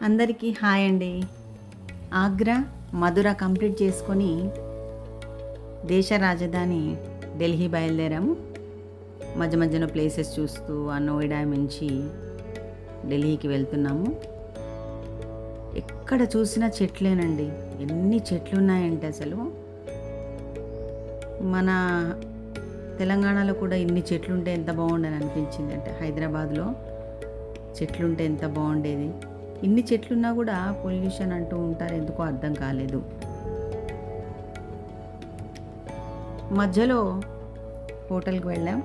అందరికీ హాయ్ అండి. ఆగ్రా, మధుర కంప్లీట్ చేసుకొని దేశ రాజధాని ఢిల్లీ బయలుదేరాము. మధ్య మధ్యలో ప్లేసెస్ చూస్తూ ఆ నోయిడా నుంచి ఢిల్లీకి వెళ్తున్నాము. ఎక్కడ చూసినా చెట్లేనండి. ఎన్ని చెట్లు ఉన్నాయంటే అసలు మన తెలంగాణలో కూడా ఇన్ని చెట్లుంటే ఎంత బాగుండని అనిపించింది. అంటే హైదరాబాద్లో చెట్లుంటే ఎంత బాగుండేది. ఇన్ని చెట్లున్నా కూడా పొల్యూషన్ అంటూ ఉంటారు, ఎందుకో అర్థం కాలేదు. మధ్యలో హోటల్కి వెళ్ళాం.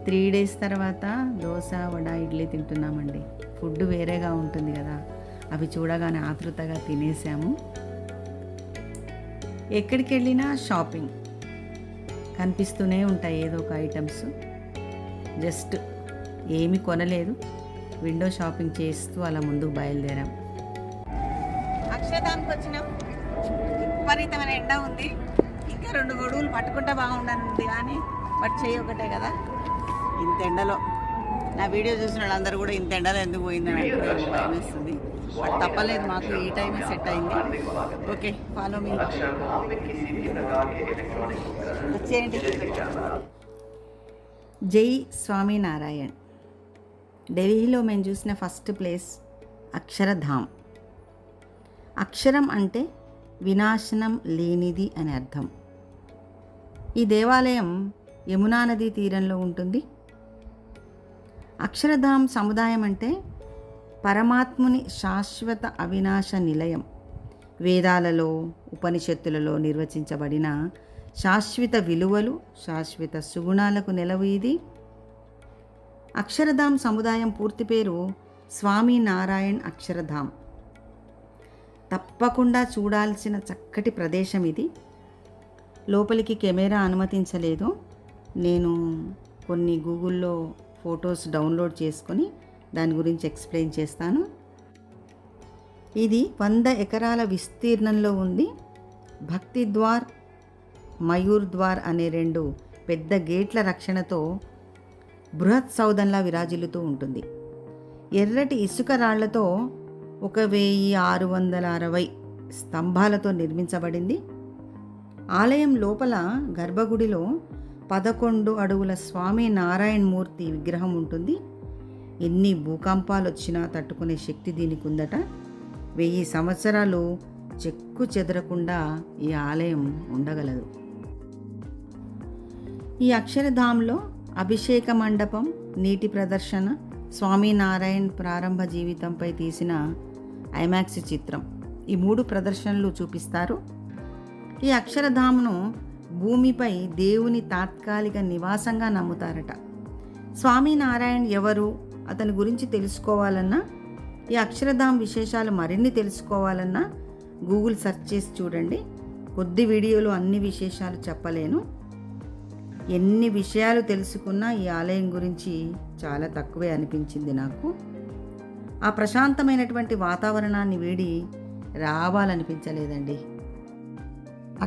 3 days తర్వాత దోశ, వడ, ఇడ్లీ తింటున్నామండి. ఫుడ్ వేరేగా ఉంటుంది కదా, అవి చూడగానే ఆతృతగా తినేసాము. ఎక్కడికి వెళ్ళినా షాపింగ్ కనిపిస్తూనే ఉంటాయి, ఏదో ఒక ఐటమ్స్. జస్ట్ ఏమీ కొనలేదు, విండో షాపింగ్ చేస్తూ అలా ముందుకు బయలుదేరాం. అక్షరధామ్కి వచ్చినాం. విపరీతమైన ఎండ ఉంది. ఇంకా 2 గొడుగులు పట్టుకుంటే బాగుండనుంది, కానీ బట్ చేయి ఒకటే కదా. ఇంత ఎండలో నా వీడియో చూసిన వాళ్ళందరూ కూడా ఇంత ఎండలో ఎందుకు పోయిందని భయమేస్తుంది. బట్ తప్పలేదు, మాకు ఈ టైమే సెట్ అయింది. Okay, follow me. వచ్చేయండి. జై స్వామినారాయణ్. ఢిల్లీలో మేము చూసిన ఫస్ట్ ప్లేస్ అక్షరధామ్. అక్షరం అంటే వినాశనం లేనిది అని అర్థం. ఈ దేవాలయం యమునా నదీ తీరంలో ఉంటుంది. అక్షరధామ్ సముదాయం అంటే పరమాత్ముని శాశ్వత అవినాశ నిలయం. వేదాలలో, ఉపనిషత్తులలో నిర్వచించబడిన శాశ్వత విలువలు, శాశ్వత సుగుణాలకు నెలవు ఇది. అక్షరధామ్ సముదాయం పూర్తి పేరు స్వామినారాయణ్ అక్షరధామ్. తప్పకుండా చూడాల్సిన చక్కటి ప్రదేశం ఇది. లోపలికి కెమెరా అనుమతించలేదు. నేను కొన్ని గూగుల్లో ఫొటోస్ డౌన్లోడ్ చేసుకొని దాని గురించి ఎక్స్ప్లెయిన్ చేస్తాను. ఇది 100 ఎకరాల విస్తీర్ణంలో ఉంది. భక్తి ద్వార్, మయూర్ ద్వార్ అనే 2 పెద్ద గేట్ల రక్షణతో బృహత్ సౌధంలా విరాజిల్లుతూ ఉంటుంది. ఎర్రటి ఇసుక రాళ్లతో 1660 స్తంభాలతో నిర్మించబడింది. ఆలయం లోపల గర్భగుడిలో 11 అడుగుల స్వామి నారాయణ మూర్తి విగ్రహం ఉంటుంది. ఎన్ని భూకంపాలు వచ్చినా తట్టుకునే శక్తి దీనికి ఉందట. 1000 సంవత్సరాలు చెక్కు చెదరకుండా ఈ ఆలయం ఉండగలదు. ఈ అక్షరధామ్లో అభిషేక మండపం, నీటి ప్రదర్శన, స్వామినారాయణ్ ప్రారంభ జీవితంపై తీసిన ఐమాక్స్ చిత్రం, ఈ 3 ప్రదర్శనలు చూపిస్తారు. ఈ అక్షరధామ్ను భూమిపై దేవుని తాత్కాలిక నివాసంగా నమ్ముతారట. స్వామినారాయణ్ ఎవరు, అతని గురించి తెలుసుకోవాలన్నా, ఈ అక్షరధామ్ విశేషాలు మరిన్ని తెలుసుకోవాలన్నా గూగుల్ సెర్చ్ చేసి చూడండి. కొద్ది వీడియోలో అన్ని విశేషాలు చెప్పలేను. ఎన్ని విషయాలు తెలుసుకున్నా ఈ ఆలయం గురించి చాలా తక్కువే అనిపించింది నాకు. ఆ ప్రశాంతమైనటువంటి వాతావరణాన్ని వీడి రావాలనిపించలేదండి.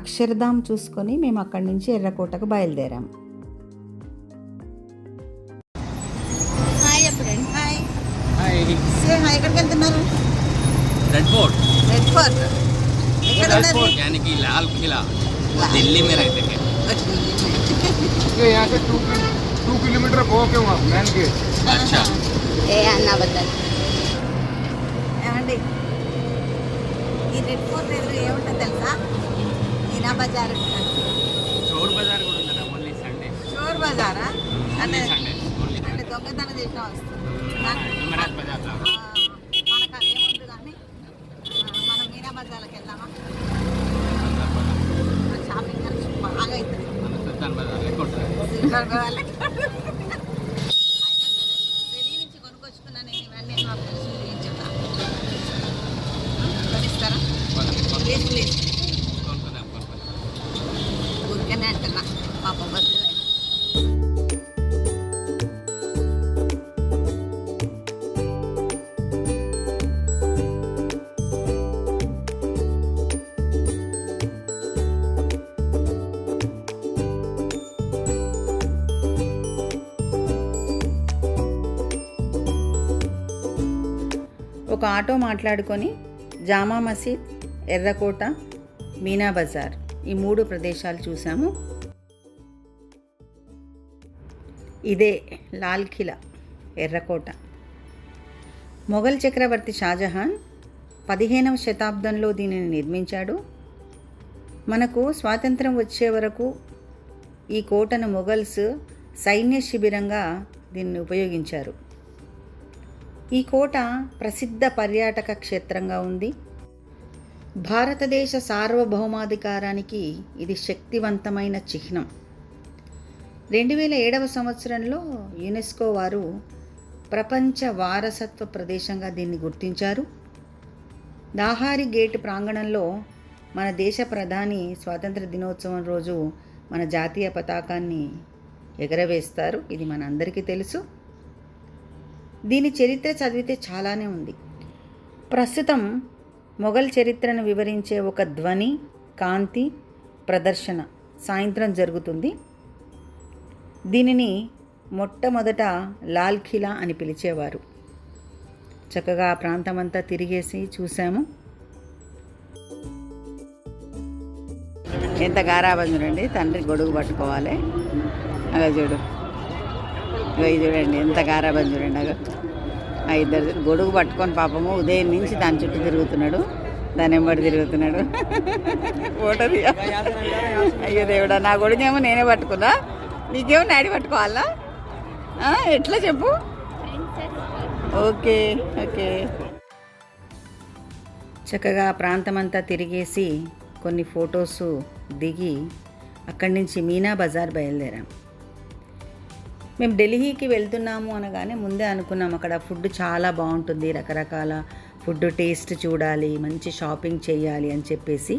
అక్షరధామ్ చూసుకొని మేము అక్కడి నుంచి ఎర్రకోటకు బయలుదేరాం. Hi friend. హాయ్. హాయ్. ఎక్కడికి వెళ్తున్నారు? Red fort. రెడ్ ఫోర్ట్ ఎక్కడ रेड ఉన్నది? फोर्ट यानी कि लाल किला, दिल्ली में रहते हैं. ये यहाँ से 2 किलोमीटर वॉक है वहाँ मेन गेट. अच्छा. ఏ అన్న బద్దలు ఏమండి, ఈ రెడ్ ఫోర్ట్ ఎదురు ఏముంటుంది తెలుసా? మీనా బజార్ ఉంటుంది. चोर बाजार కూడా ఉందా? Only Sunday. చోర్ బజారా? అంటే సండే ఓన్లీ అంటే దొంగతనం చేసిన వస్తుంది. నిమరాజ్ బాजार లా. మనకు అదేముంది కానీ మనం మీనా బజార్కి వెళ్దామా? షాపింగ్ ఖర్చు బాగా అవుతుంది. సుల్తాన్ బాजार లెక్క ఉంటుంది. ఢిల్లీ నుంచి కొనుక్కొచ్చుకున్నా నేను ఇవన్నీ. మా ఫ్రెండ్స్ ఏం చెప్తా కొనిస్తారా? ప్లీజ్ ప్లీజ్, ఊరికనే అంటున్నా, పాప బస్సు. ఒక ఆటో మాట్లాడుకొని జామా మసీద్, ఎర్రకోట, మీనా బజార్ ఈ 3 ప్రదేశాలు చూసాము. ఇదే లాల్ కిలా, ఎర్రకోట. మొఘల్ చక్రవర్తి షాజహాన్ 15వ శతాబ్దంలో దీనిని నిర్మించాడు. మనకు స్వాతంత్రం వచ్చే వరకు ఈ కోటను మొఘల్స్ సైన్య శిబిరంగా దీన్ని ఉపయోగించారు. ఈ కోట ప్రసిద్ధ పర్యాటక క్షేత్రంగా ఉంది. భారతదేశ సార్వభౌమాధికారానికి ఇది శక్తివంతమైన చిహ్నం. 2007వ సంవత్సరంలో యునెస్కో వారు ప్రపంచ వారసత్వ ప్రదేశంగా దీన్ని గుర్తించారు. దాహారి గేట్ ప్రాంగణంలో మన దేశ ప్రధాని స్వాతంత్ర దినోత్సవం రోజు మన జాతీయ పతాకాన్ని ఎగరవేస్తారు. ఇది మన అందరికీ తెలుసు. దీని చరిత్ర చదివితే చాలానే ఉంది. ప్రస్తుతం మొఘల్ చరిత్రను వివరించే ఒక ధ్వని, కాంతి ప్రదర్శన సాయంత్రం జరుగుతుంది. దీనిని మొట్టమొదట లాల్ కిలా అని పిలిచేవారు. చక్కగా ఆ ప్రాంతమంతా తిరిగేసి చూసాము. ఎంత గారాబం చూడండి. తండ్రి గొడుగు పట్టుకోవాలి. అలా చూడు, ఇవి చూడండి ఎంత గారాబం చూడండి. ఆ ఇద్దరు గొడుగు పట్టుకొని పాపము ఉదయం నుంచి దాని చుట్టూ తిరుగుతున్నాడు, దాని వెంబడి తిరుగుతున్నాడు. ఫోటో తీయ. అయ్యో దేవుడా, నా గొడుగేమో నేనే పట్టుకున్నా, నీకేమో డాడీ పట్టుకోవాలా? ఎట్లా చెప్పు? Okay okay. చక్కగా ప్రాంతమంతా తిరిగేసి కొన్ని ఫొటోస్ దిగి అక్కడి నుంచి మీనా బజార్ బయలుదేరాం. మేము ఢిల్లీకి వెళ్తున్నాము అనగానే ముందే అనుకున్నాం అక్కడ ఫుడ్ చాలా బాగుంటుంది, రకరకాల ఫుడ్ టేస్ట్ చూడాలి, మంచి షాపింగ్ చేయాలి అని చెప్పేసి.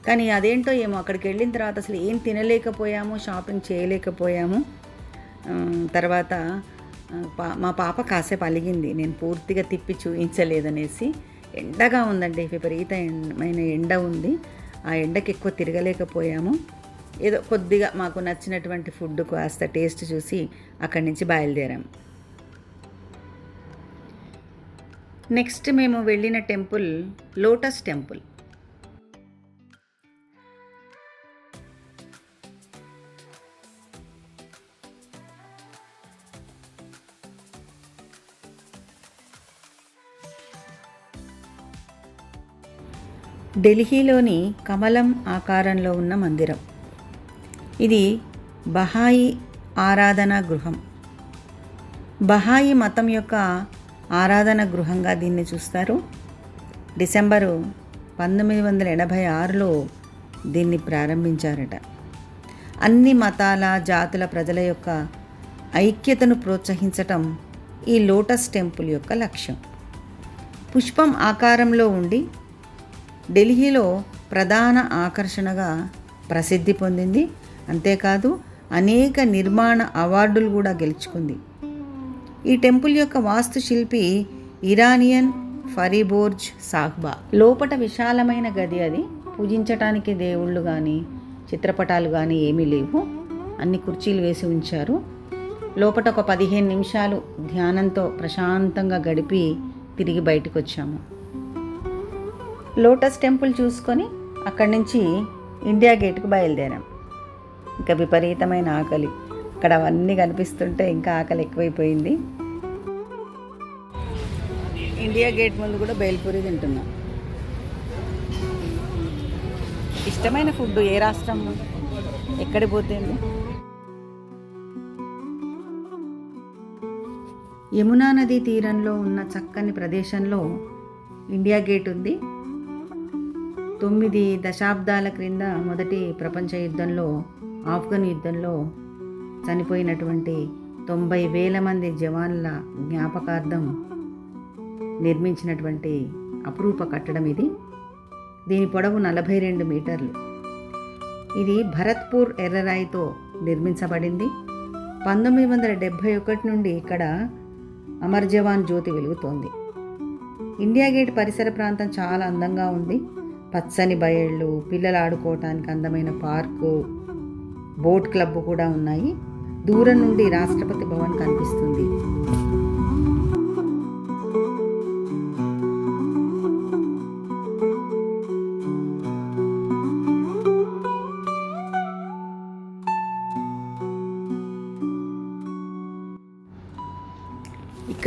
కానీ అదేంటో ఏమో అక్కడికి వెళ్ళిన తర్వాత అసలు ఏం తినలేకపోయాము, షాపింగ్ చేయలేకపోయాము. తర్వాత మా పాప కాసేపు అలిగింది, నేను పూర్తిగా తిప్పి చూపించలేదనేసి. ఎండగా ఉందండి, విపరీతమైన ఎండ ఉంది. ఆ ఎండకి ఎక్కువ తిరగలేకపోయాము. ఏదో కొద్దిగా మాకు నచ్చినటువంటి ఫుడ్ కాస్త టేస్ట్ చూసి అక్కడి నుంచి బయలుదేరాం. నెక్స్ట్ మేము వెళ్ళిన టెంపుల్ లోటస్ టెంపుల్. ఢిల్లీలోని కమలం ఆకారంలో ఉన్న మందిరం. ఇది బహాయి ఆరాధనా గృహం. బహాయి మతం యొక్క ఆరాధన గృహంగా దీన్ని చూస్తారు. డిసెంబరు 1986లో దీన్ని ప్రారంభించారట. అన్ని మతాల, జాతుల ప్రజల యొక్క ఐక్యతను ప్రోత్సహించటం ఈ లోటస్ టెంపుల్ యొక్క లక్ష్యం. పుష్పం ఆకారంలో ఉండి ఢిల్లీలో ప్రధాన ఆకర్షణగా ప్రసిద్ధి పొందింది. అంతేకాదు అనేక నిర్మాణ అవార్డులు కూడా గెలుచుకుంది. ఈ టెంపుల్ యొక్క వాస్తుశిల్పి ఇరానియన్ ఫరీబోర్జ్ సాహ్బా. లోపట విశాలమైన గది అది. పూజించటానికి దేవుళ్ళు కానీ చిత్రపటాలు కానీ ఏమీ లేవు. అన్ని కుర్చీలు వేసి ఉంచారు. లోపట ఒక 15 నిమిషాలు ధ్యానంతో ప్రశాంతంగా గడిపి తిరిగి బయటకు వచ్చాము. లోటస్ టెంపుల్ చూసుకొని అక్కడి నుంచి ఇండియా గేట్కు బయలుదేరాం. ఇంకా విపరీతమైన ఆకలి, అక్కడ అవన్నీ కనిపిస్తుంటే ఇంకా ఆకలి ఎక్కువైపోయింది. ఇండియా గేట్ ముందు కూడా బేల్పూరి తింటున్నాం. ఇష్టమైన ఫుడ్ ఏ రాష్ట్రం ఎక్కడి పోతుంది. యమునా నదీ తీరంలో ఉన్న చక్కని ప్రదేశంలో ఇండియా గేట్ ఉంది. 9 దశాబ్దాల క్రింద మొదటి ప్రపంచ యుద్ధంలో, ఆఫ్ఘన్ యుద్ధంలో చనిపోయినటువంటి 90,000 మంది జవాన్ల జ్ఞాపకార్థం నిర్మించినటువంటి అపురూప కట్టడం ఇది. దీని పొడవు 42 మీటర్లు. ఇది భరత్పూర్ ఎర్రరాయితో నిర్మించబడింది. 1971 నుండి ఇక్కడ అమర్ జవాన్ జ్యోతి వెలుగుతోంది. ఇండియా గేట్ పరిసర ప్రాంతం చాలా అందంగా ఉంది. పచ్చని బయళ్ళు, పిల్లలు ఆడుకోవటానికి అందమైన పార్కు, బోట్ క్లబ్ కూడా ఉన్నాయి. దూరం నుండి రాష్ట్రపతి భవన్ కనిపిస్తుంది.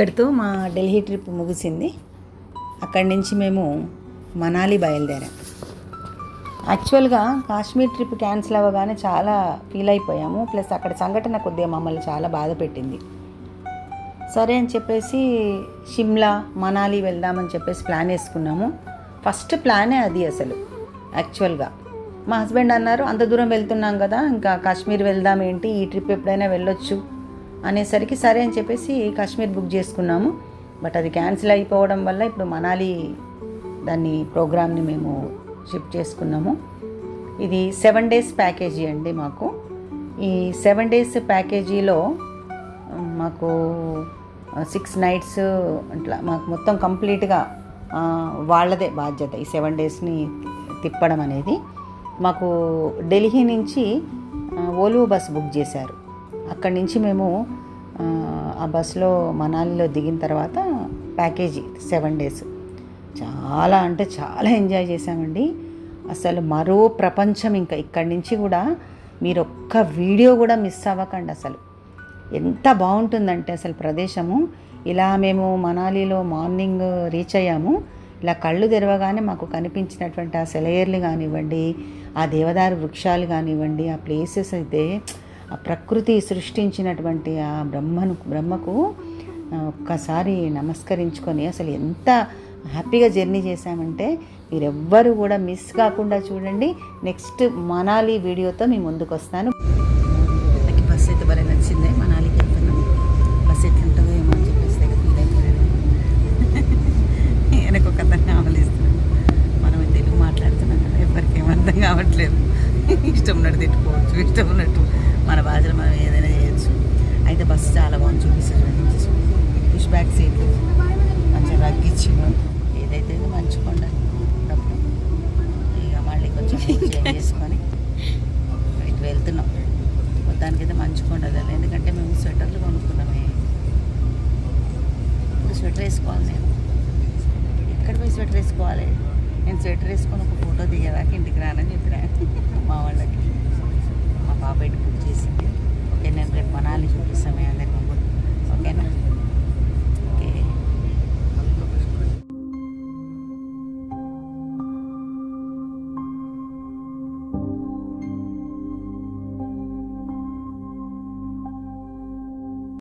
ఇక్కడితో మా ఢిల్లీ ట్రిప్ ముగిసింది. అక్కడి నుంచి మేము మనాలి బయలుదేరాం. యాక్చువల్గా కాశ్మీర్ ట్రిప్ క్యాన్సిల్ అవ్వగానే చాలా ఫీల్ అయిపోయాము. ప్లస్ అక్కడ సంఘటన కొద్దిగా మమ్మల్ని చాలా బాధ పెట్టింది. సరే అని చెప్పేసి షిమ్లా మనాలి వెళ్దామని చెప్పేసి ప్లాన్ వేసుకున్నాము. ఫస్ట్ ప్లానే అది అసలు. యాక్చువల్గా మా హస్బెండ్ అన్నారు, అంత దూరం వెళ్తున్నాం కదా, ఇంకా కాశ్మీర్ వెళ్దాం ఏంటి, ఈ ట్రిప్ ఎప్పుడైనా వెళ్ళొచ్చు అనేసరికి సరే అని చెప్పేసి కాశ్మీర్ బుక్ చేసుకున్నాము. బట్ అది క్యాన్సిల్ అయిపోవడం వల్ల ఇప్పుడు మనాలి దాన్ని ప్రోగ్రామ్ని మేము షిఫ్ట్ చేసుకున్నాము. ఇది 7 days ప్యాకేజీ అండి మాకు. ఈ 7 days ప్యాకేజీలో మాకు 6 nights అట్లా మాకు మొత్తం కంప్లీట్గా వాళ్ళదే బాధ్యత ఈ 7 daysని తిప్పడం అనేది. మాకు ఢిల్లీ నుంచి ఓల్వో బస్ బుక్ చేశారు. అక్కడి నుంచి మేము ఆ బస్సులో మనాలిలో దిగిన తర్వాత ప్యాకేజీ 7 days చాలా అంటే చాలా ఎంజాయ్ చేశామండి. అసలు మరో ప్రపంచం. ఇంకా ఇక్కడి నుంచి కూడా మీరు ఒక్క వీడియో కూడా మిస్ అవ్వకండి. అసలు ఎంత బాగుంటుందంటే అసలు ప్రదేశము. ఇలా మేము మనాలిలో మార్నింగ్ రీచ్ అయ్యాము. ఇలా కళ్ళు తెరవగానే మాకు కనిపించినటువంటి ఆ సెలయేర్లు కానివ్వండి, ఆ దేవదారు వృక్షాలు కానివ్వండి, ఆ ప్లేసెస్ అయితే ఆ ప్రకృతి సృష్టించినటువంటి ఆ బ్రహ్మకు ఒక్కసారి నమస్కరించుకొని అసలు ఎంత హ్యాపీగా జర్నీ చేశామంటే మీరెవ్వరూ కూడా మిస్ కాకుండా చూడండి. నెక్స్ట్ మనాలి వీడియోతో మీ ముందుకు వస్తాను. నాకు బస్సు అయితే భలే నచ్చింది. మనాలికి వెళ్తున్నాం. బస్సు ఎట్లుంటుందో ఏమో అని చెప్పేసి దగ్గర ఫీల్ అయిపోయాను. వెనక ఒక అతను ఆవలిస్తున్నాను. మనం తెలుగు మాట్లాడుతున్నాం కదా, ఎవరికి ఏం అర్థం కావట్లేదు. ఇష్టం ఉన్నట్టు తిట్టుకోవచ్చు, ఇష్టం ఉన్నట్టు మన భాషలో మనం ఏదైనా చేయొచ్చు. అయితే బస్సు చాలా బాగుంది. చూపిస్తుంది పుష్ బ్యాక్ సీట్లు మంచిగా రగ్గిచ్చిండు. ఏదైతే మంచుకోండి అప్పుడు ఇక మళ్ళీ కొంచెం చేంజ్ చేసుకొని ఇటు వెళ్తున్నాం. మొత్తానికైతే మంచుకోండదు. ఎందుకంటే మేము స్వెటర్లు కొనుక్కున్నామే. ఇప్పుడు స్వెటర్ వేసుకోవాలి. నేను ఎక్కడ పోయి స్వెటర్ వేసుకోవాలి? నేను స్వెటర్ వేసుకొని ఒక ఫోటో దిగేదాకా ఇంటికి రానని చెప్పిన మా వాళ్ళకి. మా పాప ఇటు బుక్ చేసింది. ఓకే, నేను రేపు మనాలి చూపిస్తామే అందరికి.